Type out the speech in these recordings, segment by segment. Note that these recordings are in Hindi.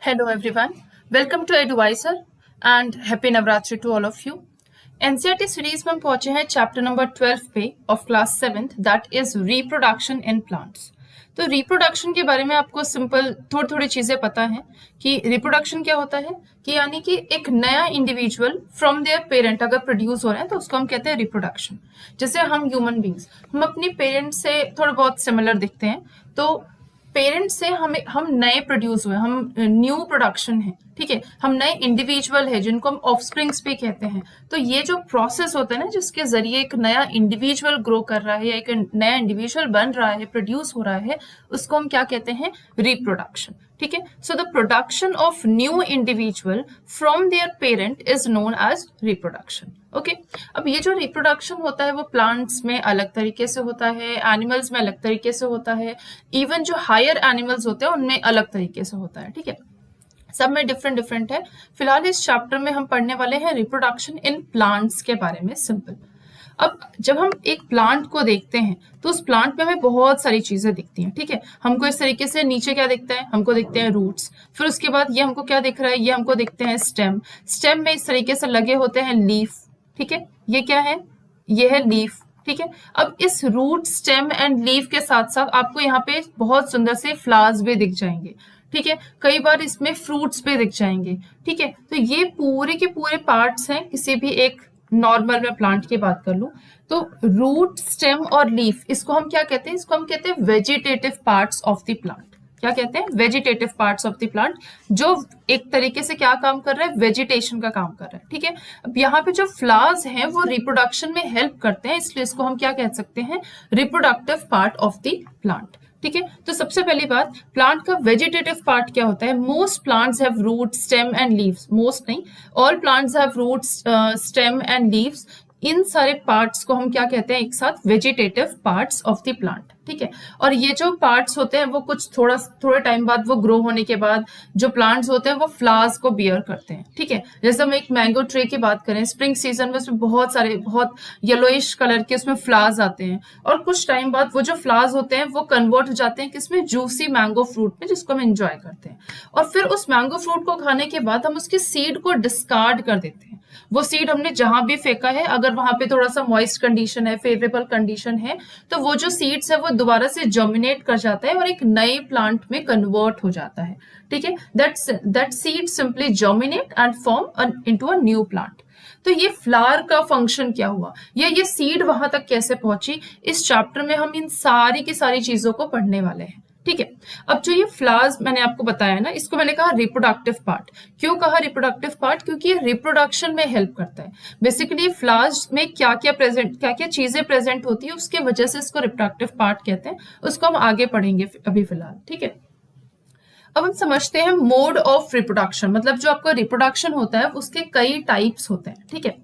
Hello everyone, welcome to Advisor and happy Navratri to all of you. NCERT series में हम पहुंचे हैं चैप्टर नंबर 12 पे of class 7th that is reproduction in plants. तो रिप्रोडक्शन के बारे में आपको सिंपल थोड़ी चीजें पता है कि रिप्रोडक्शन क्या होता है कि यानी कि एक नया इंडिविजुअल फ्रॉम देयर पेरेंट अगर प्रोड्यूस हो रहा है तो उसको हम कहते हैं रिप्रोडक्शन। जैसे हम ह्यूमन बींग्स हम अपनी पेरेंट से थोड़ा बहुत सिमिलर दिखते हैं, तो पेरेंट्स से हम नए प्रोड्यूस हुए, हम न्यू प्रोडक्शन है, ठीक है, हम नए इंडिविजुअल है जिनको हम ऑफस्प्रिंग्स भी कहते हैं। तो ये जो प्रोसेस होता है ना जिसके जरिए एक नया इंडिविजुअल ग्रो कर रहा है या एक नया इंडिविजुअल बन रहा है, प्रोड्यूस हो रहा है, उसको हम क्या कहते हैं? रिप्रोडक्शन। ठीक है, so the production of new individual from their parent is known as reproduction. Okay, अब ये जो रिप्रोडक्शन होता है वो प्लांट्स में अलग तरीके से होता है, एनिमल्स में अलग तरीके से होता है, इवन जो हायर एनिमल्स होते हैं उनमें अलग तरीके से होता है। ठीक है, सब में डिफरेंट है। फिलहाल इस चैप्टर में हम पढ़ने वाले हैं रिप्रोडक्शन इन प्लांट्स के बारे में सिंपल। अब जब हम एक प्लांट को देखते हैं तो उस प्लांट में हमें बहुत सारी चीजें दिखती हैं। ठीक है, हमको इस तरीके से नीचे क्या दिखता है? हमको दिखते हैं रूट्स, फिर उसके बाद ये हमको क्या दिख रहा है? ये हमको दिखते हैं स्टेम। स्टेम में इस तरीके से लगे होते हैं लीफ। ठीक है, ये क्या है? ये है लीफ। ठीक है, अब इस रूट, स्टेम एंड लीफ के साथ साथ आपको यहाँ पे बहुत सुंदर से फ्लावर्स भी दिख जाएंगे। ठीक है, कई बार इसमें फ्रूट्स भी दिख जाएंगे। ठीक है, तो ये पूरे के पूरे पार्ट्स हैं किसी भी एक नॉर्मल में प्लांट की बात कर लूं तो रूट, स्टेम और लीफ, इसको हम क्या कहते हैं? इसको हम कहते हैं vegetative parts of the plant. क्या कहते हैं? Vegetative parts of the plant, जो एक तरीके से क्या काम कर रहा है? वेजिटेशन का काम कर रहा है। ठीक है, अब यहाँ पे जो फ्लावर्स हैं वो रिप्रोडक्शन में हेल्प करते हैं, इसलिए इसको हम क्या कह सकते हैं? Reproductive part of the plant. ठीक है, तो सबसे पहली बात, प्लांट का वेजिटेटिव पार्ट क्या होता है? Most plants have root, stem and leaves. Most नहीं, all plants have roots, stem and leaves. इन सारे पार्ट्स को हम क्या कहते हैं? एक साथ vegetative parts of the plant. ठीक है, और ये जो पार्ट्स होते हैं वो कुछ थोड़े टाइम बाद, वो ग्रो होने के बाद जो प्लांट्स होते हैं वो फ्लावर्स को बियर करते हैं। ठीक है, जैसे हम एक मैंगो ट्री की बात करें, स्प्रिंग सीजन में उसमें बहुत येलोइश कलर के उसमें फ्लावर्स आते हैं, और कुछ टाइम बाद वो जो फ्लावर्स होते हैं वो कन्वर्ट हो जाते हैं किसमें? जूसी मैंगो फ्रूट में, जिसको हम एंजॉय करते हैं। और फिर उस मैंगो फ्रूट को खाने के बाद हम उसके सीड को डिस्कार्ड कर देते हैं। वो सीड हमने जहां भी फेंका है, अगर वहां पे थोड़ा सा मॉइस्ट कंडीशन है, फेवरेबल कंडीशन है, तो वो जो सीड्स है वो दोबारा से जर्मिनेट कर जाता है और एक नए प्लांट में कन्वर्ट हो जाता है। ठीक है, that seed simply germinate and form into a new plant. तो ये फ्लावर का फंक्शन क्या हुआ, या ये सीड वहां तक कैसे पहुंची, इस चैप्टर में हम इन सारी की सारी चीजों को पढ़ने वाले हैं। ठीक है, अब जो ये फ्लावर्स मैंने आपको बताया ना, इसको मैंने कहा रिप्रोडक्टिव पार्ट। क्यों कहा रिप्रोडक्टिव पार्ट? क्योंकि ये रिप्रोडक्शन में हेल्प करता है। बेसिकली फ्लावर्स में क्या क्या चीजें प्रेजेंट होती है, उसके वजह से इसको रिप्रोडक्टिव पार्ट कहते हैं। उसको हम आगे पढ़ेंगे अभी फिलहाल। ठीक है, अब हम समझते हैं मोड ऑफ रिप्रोडक्शन। मतलब जो आपका रिप्रोडक्शन होता है उसके कई टाइप्स होते हैं। ठीक है,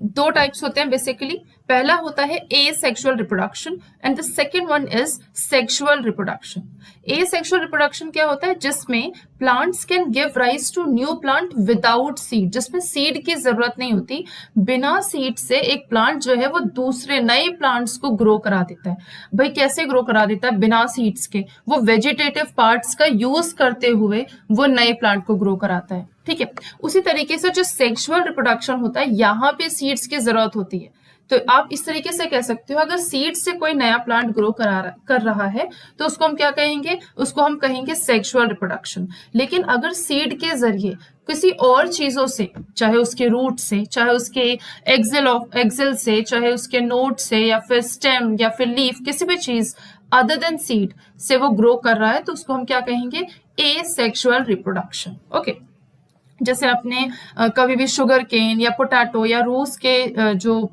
दो टाइप्स होते हैं बेसिकली। पहला होता है asexual reproduction and the second one is sexual reproduction. Asexual reproduction क्या होता है? जिसमें plants can give rise to new plant without seed, जिसमें सीड की जरूरत नहीं होती। बिना सीड से एक प्लांट जो है वो दूसरे नए प्लांट्स को ग्रो करा देता है। भाई कैसे ग्रो करा देता है? बिना सीड्स के, वो वेजिटेटिव पार्ट्स का यूज करते हुए वो नए प्लांट को ग्रो कराता है। ठीक है, उसी तरीके से जो सेक्सुअल रिप्रोडक्शन होता है, यहाँ पे सीड्स की जरूरत होती है। तो आप इस तरीके से कह सकते हो, अगर सीड से कोई नया प्लांट ग्रो कर रहा है तो उसको हम क्या कहेंगे? उसको हम कहेंगे सेक्सुअल रिप्रोडक्शन। लेकिन अगर सीड के जरिए किसी और चीजों से, चाहे उसके रूट से, चाहे उसके एक्सेल से, चाहे उसके नोड से, या फिर स्टेम या फिर लीफ, किसी भी चीज अदर देन सीड से वो ग्रो कर रहा है, तो उसको हम क्या कहेंगे? Asexual reproduction. ओके, जैसे आपने कभी भी शुगर केन या पोटैटो या रोज के जो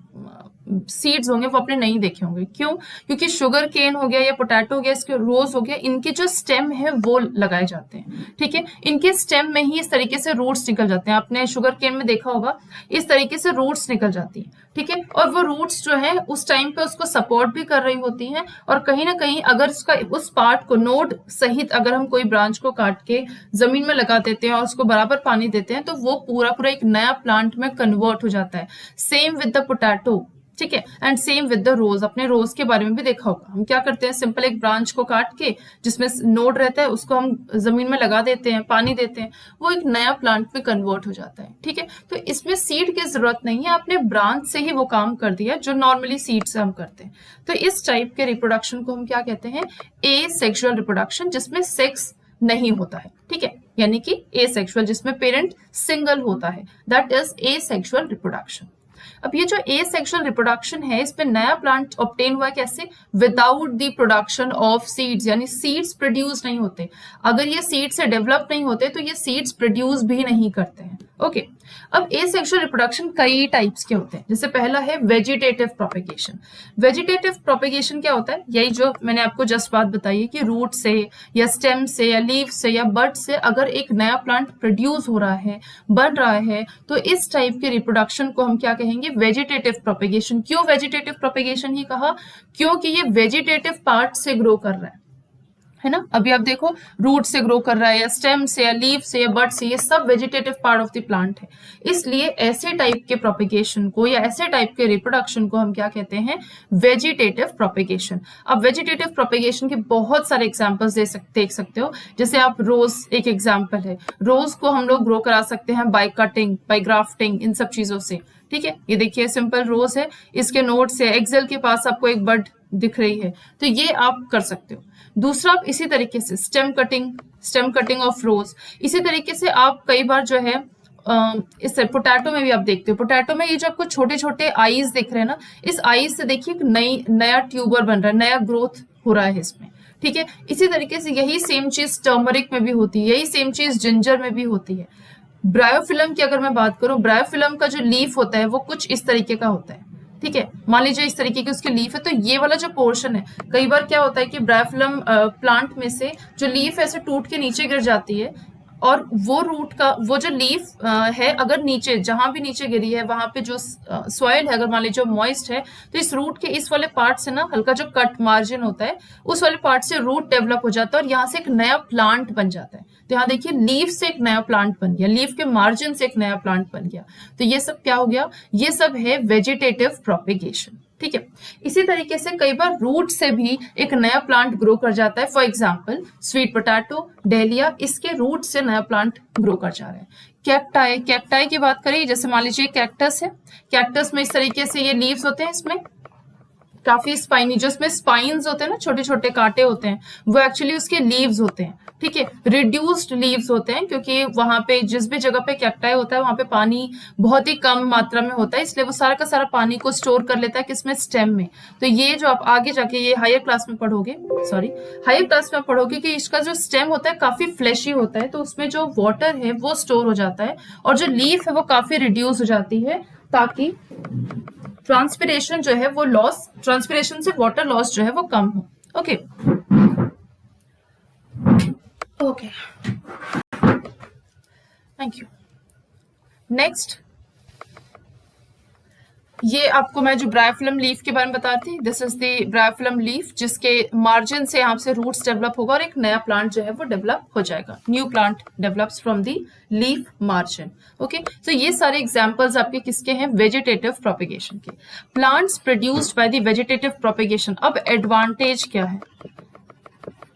सीड्स होंगे वो आपने नहीं देखे होंगे। क्यों? क्योंकि शुगर केन हो गया या पोटैटो हो गया, इसके रोज हो गया, इनके जो स्टेम है वो लगाए जाते हैं। ठीक है, इनके स्टेम में ही इस तरीके से रूट्स निकल जाते हैं। आपने शुगर केन में देखा होगा, इस तरीके से रूट्स निकल जाती है। ठीक है, और वो रूट्स जो है उस टाइम पे उसको सपोर्ट भी कर रही होती हैं, और कहीं ना कहीं अगर उसका उस पार्ट को नोड सहित अगर हम कोई ब्रांच को काट के जमीन में लगा देते हैं और उसको बराबर पानी देते हैं, तो वो पूरा एक नया प्लांट में कन्वर्ट हो जाता है। Same with the potato. ठीक है। एंड सेम विद द रोज, अपने रोज के बारे में भी देखा होगा, हम क्या करते हैं, सिंपल एक ब्रांच को काट के जिसमें नोड रहता है उसको हम जमीन में लगा देते हैं, पानी देते हैं, वो एक नया प्लांट में कन्वर्ट हो जाता है। ठीक है, तो इसमें सीड की जरूरत नहीं है, आपने ब्रांच से ही वो काम कर दिया जो नॉर्मली सीड से हम करते हैं। तो इस टाइप के रिप्रोडक्शन को हम क्या कहते हैं, एसेक्सुअल रिप्रोडक्शन, जिसमें सेक्स नहीं होता है। ठीक है, यानी कि एसेक्सुअल, जिसमें पेरेंट सिंगल होता है, दैट इज एसेक्सुअल रिप्रोडक्शन। अब ये जो एसेक्सुअल रिप्रोडक्शन है, इसमें नया प्लांट ऑब्टेन हुआ कैसे, without the production of seeds, यानी सीड्स प्रोड्यूस नहीं होते। अगर ये सीड से डेवलप नहीं होते तो ये सीड्स प्रोड्यूस भी नहीं करते हैं। ओके, अब एसेक्सुअल रिप्रोडक्शन कई टाइप्स के होते हैं। जैसे पहला है वेजिटेटिव प्रोपेगेशन। वेजिटेटिव प्रोपेगेशन क्या होता है, यही जो मैंने आपको जस्ट बात बताई है कि रूट से या स्टेम से या लीव से या बड से अगर एक नया प्लांट प्रोड्यूस हो रहा है, बन रहा है, तो इस टाइप के रिप्रोडक्शन को हम क्या कहेंगे, वेजिटेटिव प्रोपेगेशन। क्यों वेजिटेटिव प्रोपेगेशन ही कहा, क्योंकि ये वेजिटेटिव पार्ट से ग्रो कर रहा है ना। अभी आप देखो, रूट से ग्रो कर रहा है या स्टेम से या लीव से या बड से, ये सब vegetative part of the plant है। इसलिए ऐसे टाइप के प्रोपेगेशन को या ऐसे टाइप के रिप्रोडक्शन को हम क्या कहते हैं, वेजिटेटिव प्रोपेगेशन। अब वेजिटेटिव प्रोपेगेशन के बहुत सारे एग्जांपल्स देख सकते हो। जैसे आप रोज एक एग्जांपल है, रोज को हम लोग ग्रो करा सकते हैं बाय कटिंग, बाय ग्राफ्टिंग, इन सब चीजों से। ठीक है, ये देखिए सिंपल रोज है, इसके नोड से एक्सेल के पास आपको एक बड दिख रही है, तो ये आप कर सकते हो। दूसरा, आप इसी तरीके से स्टेम कटिंग ऑफ रोज, इसी तरीके से आप कई बार जो है इस पोटैटो में भी आप देखते हो, पोटैटो में ये जो आपको छोटे छोटे आईज दिख रहे हैं ना, इस आईज से देखिए एक नया ट्यूबर बन रहा है, नया ग्रोथ हो रहा है इसमें। ठीक है, इसी तरीके से यही सेम चीज टर्मरिक में भी होती है, यही सेम चीज जिंजर में भी होती है। ब्रायोफिलम की अगर मैं बात करूं, ब्रायोफिलम का जो लीफ होता है वो कुछ इस तरीके का होता है। ठीक है, मान लीजिए इस तरीके की उसकी लीफ है, तो ये वाला जो पोर्शन है, कई बार क्या होता है कि ब्रायोफिलम प्लांट में से जो लीफ ऐसे टूट के नीचे गिर जाती है, और वो रूट का वो जो लीफ है, अगर नीचे जहां भी नीचे गिरी है वहां पे जो सॉइल है, अगर मान लीजिए मॉइस्ट है, तो इस रूट के इस वाले पार्ट से ना हल्का जो कट मार्जिन होता है, उस वाले पार्ट से रूट डेवलप हो जाता है और यहाँ से एक नया प्लांट बन जाता है। तो यहाँ देखिए, लीफ से एक नया प्लांट बन गया, लीफ के मार्जिन से एक नया प्लांट बन गया। तो ये सब क्या हो गया, ये सब है वेजिटेटिव प्रोपेगेशन। ठीक है, इसी तरीके से कई बार रूट से भी एक नया प्लांट ग्रो कर जाता है। For example sweet potato, dahlia, इसके रूट से नया प्लांट ग्रो कर जा रहा है। कैक्टाई की बात करें, जैसे मान लीजिए कैक्टस है, कैक्टस में इस तरीके से ये लीव्स होते हैं, इसमें काफी स्पाइनी, जो इसमें स्पाइन्स होते हैं ना, छोटे छोटे कांटे होते हैं, वो एक्चुअली उसके लीव्स होते हैं। ठीक है, रिड्यूस्ड लीव्स होते हैं, क्योंकि वहां पे जिस भी जगह पे कैक्टाई होता है वहां पे पानी बहुत ही कम मात्रा में होता है, इसलिए वो सारा का सारा पानी को स्टोर कर लेता है किसमें, स्टेम में। तो ये जो आप आगे जाके ये हायर क्लास में पढ़ोगे कि इसका जो स्टेम होता है काफी फ्लैशी होता है, तो उसमें जो वाटर है वो स्टोर हो जाता है और जो लीफ है वो काफी रिड्यूस हो जाती है, ताकि ट्रांसपिरेशन जो है वो लॉस, ट्रांसपिरेशन से वाटर लॉस जो है वो कम हो। Okay okay, thank you. Next, ये आपको मैं जो ब्रायोफिलम लीफ के बारे में बता रही थी, this is the bryophyllum leaf, जिसके मार्जिन से यहाँ से रूट्स डेवलप होगा और एक नया प्लांट जो है वो डेवलप हो जाएगा। New plant develops from the leaf margin. Okay, तो ये सारे एग्जांपल्स आपके किसके हैं, वेजिटेटिव प्रोपेगेशन के। Plants produced by the vegetative propagation. अब एडवांटेज क्या है,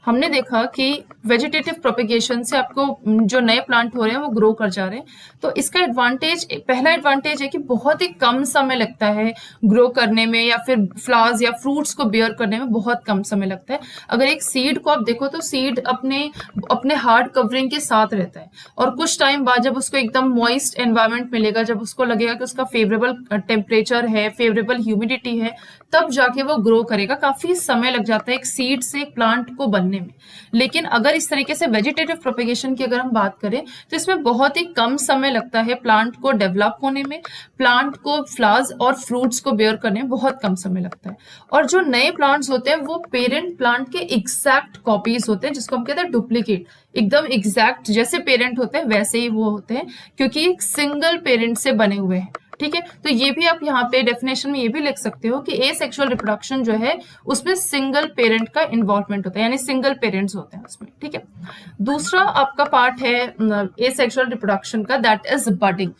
हमने देखा कि वेजिटेटिव प्रोपेगेशन से आपको जो नए प्लांट हो रहे हैं वो ग्रो कर जा रहे हैं, तो इसका एडवांटेज, पहला एडवांटेज है कि बहुत ही कम समय लगता है ग्रो करने में, या फिर फ्लावर्स या फ्रूट्स को बेयर करने में बहुत कम समय लगता है। अगर एक सीड को आप देखो तो सीड अपने हार्ड कवरिंग के साथ रहता है, और कुछ टाइम बाद जब उसको एकदम मॉइस्ट एनवायरमेंट मिलेगा, जब उसको लगेगा कि उसका फेवरेबल टेम्परेचर है, फेवरेबल ह्यूमिडिटी है, तब जाके वो ग्रो करेगा। काफी समय लग जाता है एक सीड से एक प्लांट को बनने में। लेकिन अगर इस तरीके से वेजिटेटिव प्रोपेगेशन की अगर हम बात करें तो इसमें बहुत ही कम समय लगता है प्लांट को डेवलप होने में, प्लांट को फ्लावर्स और फ्रूट्स को बेयर करने में बहुत कम समय लगता है। और जो नए प्लांट्स होते हैं वो पेरेंट प्लांट के एग्जैक्ट कॉपीज होते हैं, जिसको हम कहते हैं डुप्लीकेट। एकदम एग्जैक्ट जैसे पेरेंट होते हैं वैसे ही वो होते हैं, क्योंकि एक सिंगल पेरेंट से बने हुए हैं। ठीक है, तो ये भी आप यहाँ पे डेफिनेशन में ये भी लिख सकते हो कि एसेक्सुअल रिप्रोडक्शन जो है उसमें सिंगल पेरेंट का इन्वॉल्वमेंट होता है, यानी सिंगल पेरेंट्स होते हैं उसमें। ठीक है, दूसरा आपका पार्ट है एसेक्सुअल रिप्रोडक्शन का, दैट इज बडिंग।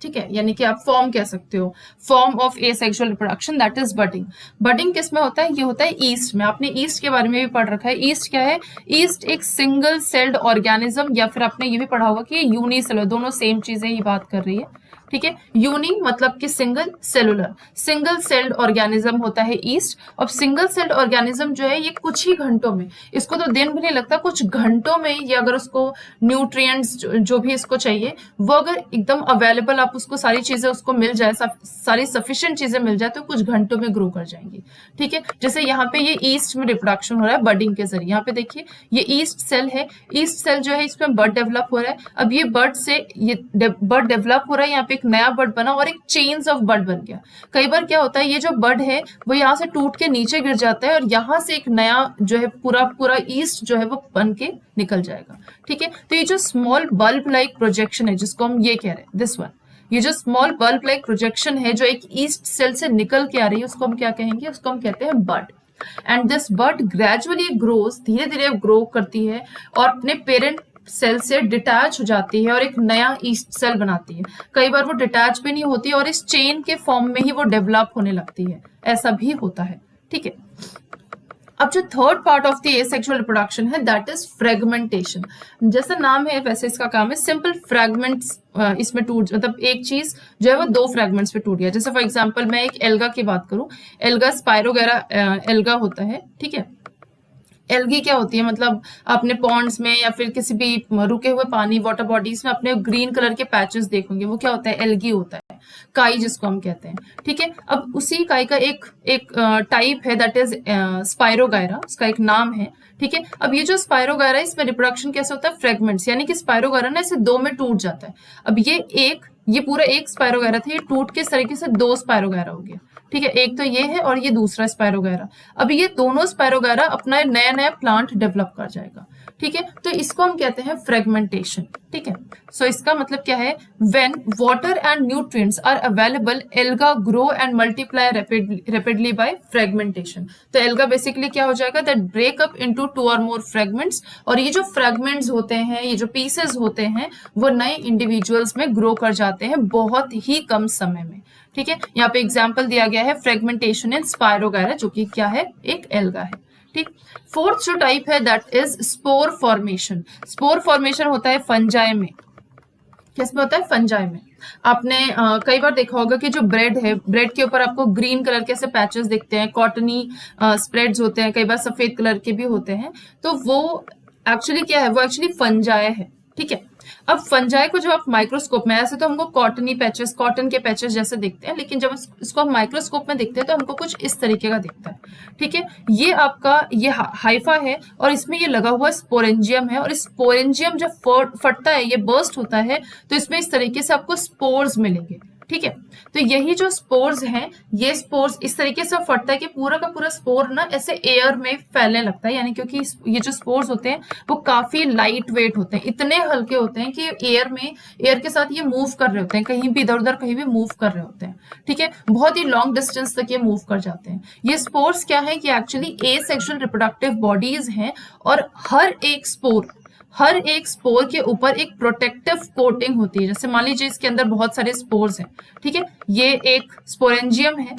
ठीक है, यानी कि आप फॉर्म कह सकते हो, form of asexual reproduction that is budding. Budding किस में होता है? ये होता है ईस्ट में। आपने ईस्ट के बारे में भी पढ़ रखा है। ईस्ट क्या है? ईस्ट एक सिंगल सेल्ड ऑर्गेनिज्म, या फिर आपने ये भी पढ़ा होगा कि यूनिसेलुलर, दोनों सेम चीजें ही बात कर रही है। ठीक है, यूनि मतलब कि single cellular, single celled organism होता है ईस्ट। और सिंगल सेल्ड ऑर्गेनिज्म जो है ये कुछ ही घंटों में, इसको तो दिन भी नहीं लगता, कुछ घंटों में ये अगर उसको न्यूट्रिएंट्स जो भी इसको चाहिए वो अगर एकदम अवेलेबल, आप उसको सारी चीजें उसको मिल जाए, सारी सफिशिएंट चीजें मिल जाए तो कुछ घंटों में ग्रो कर जाएंगी। ठीक है, जैसे यहाँ पे ये ईस्ट में रिप्रोडक्शन हो रहा है बडिंग के जरिए। यहाँ पे देखिए ये ईस्ट सेल है, ईस्ट सेल जो है इसमें बड डेवलप हो रहा है। अब ये बड से ये बड डेवलप हो रहा है, यहाँ पे एक नया बड बना और एक चेन्स ऑफ बड बन गया। कई बार क्या होता है, ये जो बड है वो यहाँ से टूट के नीचे गिर जाता है और यहाँ से एक नया जो है पूरा ईस्ट जो है वो बन के निकल जाएगा। ठीक है, तो ये जो स्मॉल बल्ब लाइक प्रोजेक्शन है जिसको हम ये कह रहे हैं, दिस वन, ये जो स्मॉल बल्ब लाइक प्रोजेक्शन है जो एक ईस्ट सेल से निकल के आ रही है, उसको हम क्या कहेंगे? उसको हम कहते हैं bud. And this bud gradually grows, धीरे धीरे ग्रो करती है और अपने पेरेंट सेल से डिटैच हो जाती है और एक नया ईस्ट सेल बनाती है। कई बार वो डिटैच भी नहीं होती और इस चेन के फॉर्म में ही वो डेवलप होने लगती है, ऐसा भी होता है। ठीक है, अब जो third part of the asexual reproduction है दैट इज फ्रेगमेंटेशन। जैसा नाम है वैसे इसका काम है सिंपल फ्रैगमेंट्स, इसमें टूट, मतलब एक चीज जो है वो दो फ्रैगमेंट्स में टूट गया। जैसे फॉर एग्जांपल मैं एक एल्गा की बात करूं, एल्गा स्पाइरोगेरा एल्गा होता है। ठीक है, एल्गी क्या होती है, मतलब अपने पॉन्ड्स में या फिर किसी भी रुके हुए पानी वाटर बॉडीज में अपने ग्रीन कलर के पैचेस देखोगे, वो क्या होता है? एल्गी होता है, काई जिसको हम कहते हैं। ठीक है, अब उसी काई का एक टाइप है दैट इज स्पाइरोगायरा, उसका एक नाम है। ठीक है, अब ये जो स्पाइरोगायरा है इसमें रिप्रोडक्शन कैसे होता है? फ्रेगमेंट्स, यानी कि स्पाइरोगायरा ना इसे दो में टूट जाता है। अब ये पूरा एक स्पाइरोगायरा था, ये टूट के इस तरीके से दो स्पाइरोगायरा हो गया। ठीक है, एक तो ये है और ये दूसरा स्पाइरोगायरा। अब ये दोनों स्पाइरोगायरा अपना नया नया प्लांट डेवलप कर जाएगा। ठीक है, तो इसको हम कहते हैं फ्रेगमेंटेशन। ठीक है, सो इसका मतलब क्या है? When water and nutrients are available, alga grow and multiply rapidly by fragmentation. तो एल्गा बेसिकली क्या हो जाएगा? दैट ब्रेक अप इनटू 2 और मोर फ्रेगमेंट्स, और ये जो फ्रेगमेंट्स होते हैं, ये जो पीसेस होते हैं, वो नए इंडिविजुअल्स में ग्रो कर जाते हैं बहुत ही कम समय में। ठीक है, यहाँ पे एग्जाम्पल दिया गया है फ्रेगमेंटेशन इन स्पाइरोगायरा, जो कि क्या है? एक एल्गा है। ठीक, फोर्थ जो टाइप है that is spore formation. Spore formation होता है फंजाई में। किसमें होता है? फंजाई में। आपने कई बार देखा होगा कि जो ब्रेड है, ब्रेड के ऊपर आपको ग्रीन कलर के ऐसे पैचेस दिखते हैं, कॉटनी स्प्रेड्स होते हैं, कई बार सफेद कलर के भी होते हैं, तो वो एक्चुअली क्या है? वो एक्चुअली फंजाई है। ठीक है, अब फंजाई को जब आप माइक्रोस्कोप में, ऐसे तो हमको कॉटनी पैचेस, कॉटन के पैचेस जैसे दिखते हैं, लेकिन जब इसको हम माइक्रोस्कोप में देखते हैं तो हमको कुछ इस तरीके का दिखता है। ठीक है, ये आपका ये हाइफा है और इसमें ये लगा हुआ स्पोरेंजियम है, और स्पोरेंजियम जब फटता है, ये बर्स्ट होता है, तो इसमें इस तरीके से आपको स्पोर्स मिलेंगे। ठीक है, तो यही जो स्पोर्स हैं, ये स्पोर्स इस तरीके से फटता है कि पूरा का पूरा स्पोर ना ऐसे एयर में फैलने लगता है, यानी क्योंकि ये जो स्पोर्स होते हैं वो काफी लाइट वेट होते हैं, इतने हल्के होते हैं कि एयर के साथ ये मूव कर रहे होते हैं, कहीं भी इधर उधर कहीं भी मूव कर रहे होते हैं। ठीक है, बहुत ही लॉन्ग डिस्टेंस तक ये मूव कर जाते हैं। ये स्पोर्स क्या है कि एक्चुअली एसेक्सुअल रिप्रोडक्टिव बॉडीज हैं, और हर एक स्पोर के ऊपर एक प्रोटेक्टिव कोटिंग होती है। जैसे मान लीजिए इसके अंदर बहुत सारे स्पोर्स हैं। ठीक है, ये एक स्पोरेंजियम है,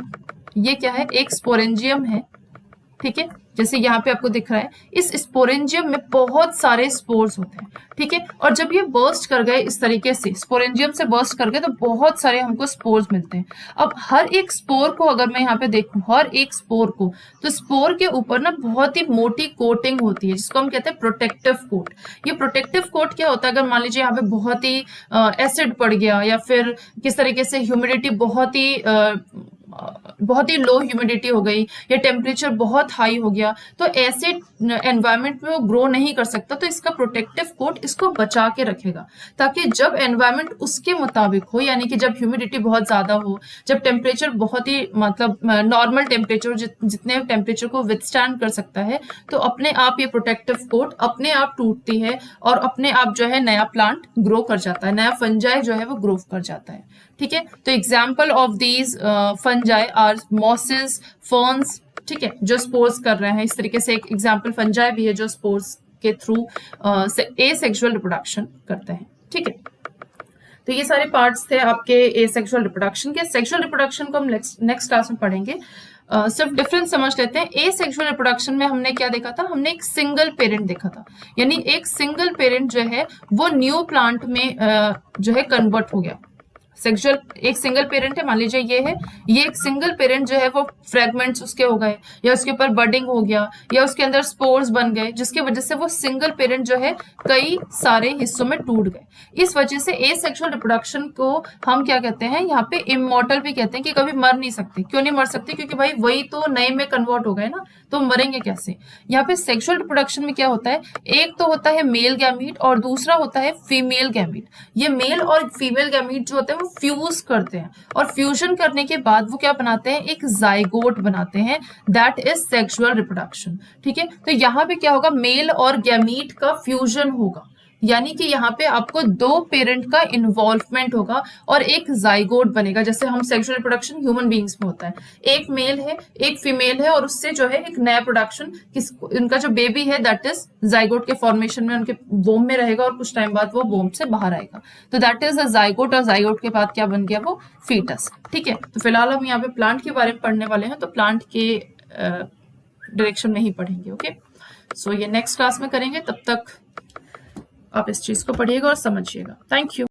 ये क्या है? एक स्पोरेंजियम है। ठीक है, जैसे यहाँ पे आपको दिख रहा है, इस स्पोरेंजियम में बहुत सारे स्पोर्स होते हैं। ठीक है, और जब ये बर्स्ट कर गए इस तरीके से, स्पोरेंजियम से बर्स्ट कर गए, तो बहुत सारे हमको स्पोर्स मिलते हैं। अब हर एक स्पोर को अगर मैं यहाँ पे देखूं, हर एक स्पोर को, तो स्पोर के ऊपर ना बहुत ही मोटी कोटिंग होती है, जिसको हम कहते हैं प्रोटेक्टिव कोट। ये प्रोटेक्टिव कोट क्या होता है? अगर मान लीजिए यहाँ पे बहुत ही एसिड पड़ गया, या फिर किस तरीके से ह्यूमिडिटी बहुत ही लो ह्यूमिडिटी हो गई, या टेम्परेचर बहुत हाई हो गया, तो ऐसे एनवायरनमेंट में वो ग्रो नहीं कर सकता। तो इसका प्रोटेक्टिव कोट इसको बचा के रखेगा, ताकि जब एनवायरनमेंट उसके मुताबिक हो, यानी कि जब ह्यूमिडिटी बहुत ज्यादा हो, जब टेम्परेचर बहुत ही मतलब नॉर्मल टेम्परेचर, जितने टेम्परेचर को विथस्टैंड कर सकता है, तो अपने आप ये प्रोटेक्टिव कोट अपने आप टूटती है और अपने आप जो है नया प्लांट ग्रो कर जाता है, नया फंजाई जो है वो ग्रो कर जाता है। ठीक है, तो example of these fungi are mosses, ferns. ठीक है, जो स्पोर्स कर रहे हैं, इस तरीके से एक एग्जाम्पल फंजाई भी है जो स्पोर्स के थ्रू एसेक्सुअल रिप्रोडक्शन करते हैं। ठीक है, तो ये सारे पार्ट्स थे आपके एसेक्सुअल रिप्रोडक्शन के। सेक्सुअल रिप्रोडक्शन को हम नेक्स्ट क्लास में पढ़ेंगे। सिर्फ डिफरेंस समझ लेते हैं। एसेक्सुअल रिप्रोडक्शन में हमने क्या देखा था, हमने एक सिंगल पेरेंट देखा था, यानी एक सिंगल पेरेंट जो है वो न्यू प्लांट में जो है कन्वर्ट हो गया। सेक्सुअल एक सिंगल पेरेंट है, मान लीजिए ये एक सिंगल पेरेंट जो है वो फ्रेगमेंट्स उसके हो गए, या उसके ऊपर बडिंग हो गया, या उसके अंदर स्पोर्स बन गए, जिसकी वजह से वो सिंगल पेरेंट जो है कई सारे हिस्सों में टूट गए। इस वजह से एसेक्सुअल रिप्रोडक्शन को हम क्या कहते हैं, यहाँ पे इमॉर्टल भी कहते हैं, कि कभी मर नहीं सकते। क्यों नहीं मर सकते? क्योंकि भाई वही तो नए में कन्वर्ट हो गए ना, तो मरेंगे कैसे। यहाँ पे सेक्सुअल रिप्रोडक्शन में क्या होता है, एक तो होता है मेल गैमीट और दूसरा होता है फीमेल गैमीट। ये मेल और फीमेल गैमीट जो होते हैं वो फ्यूज करते हैं, और फ्यूजन करने के बाद वो क्या बनाते हैं, एक जाइगोट बनाते हैं, दैट इज सेक्सुअल रिप्रोडक्शन। ठीक है, तो यहाँ पे क्या होगा, मेल और गैमीट का फ्यूजन होगा, यानी कि यहाँ पे आपको दो पेरेंट का इन्वॉल्वमेंट होगा और एक जाइगोट बनेगा। जैसे हम सेक्सुअल रिप्रोडक्शन ह्यूमन बींग्स में होता है, एक मेल है एक फीमेल है, और उससे जो है एक नया प्रोडक्शन, उनका जो बेबी है दैट इज जाइगोट के फॉर्मेशन में उनके वोम में रहेगा, और कुछ टाइम बाद वो वोम से बाहर आएगा, तो दैट इज अ जाइगोट। और जाइगोट के बाद क्या बन गया, वो फीटस। ठीक है, तो फिलहाल हम यहाँ पे प्लांट के बारे में पढ़ने वाले हैं, तो प्लांट के डायरेक्शन में ही पढ़ेंगे। ओके, सो ये नेक्स्ट क्लास में करेंगे, तब तक आप इस चीज को पढ़िएगा और समझिएगा। Thank you.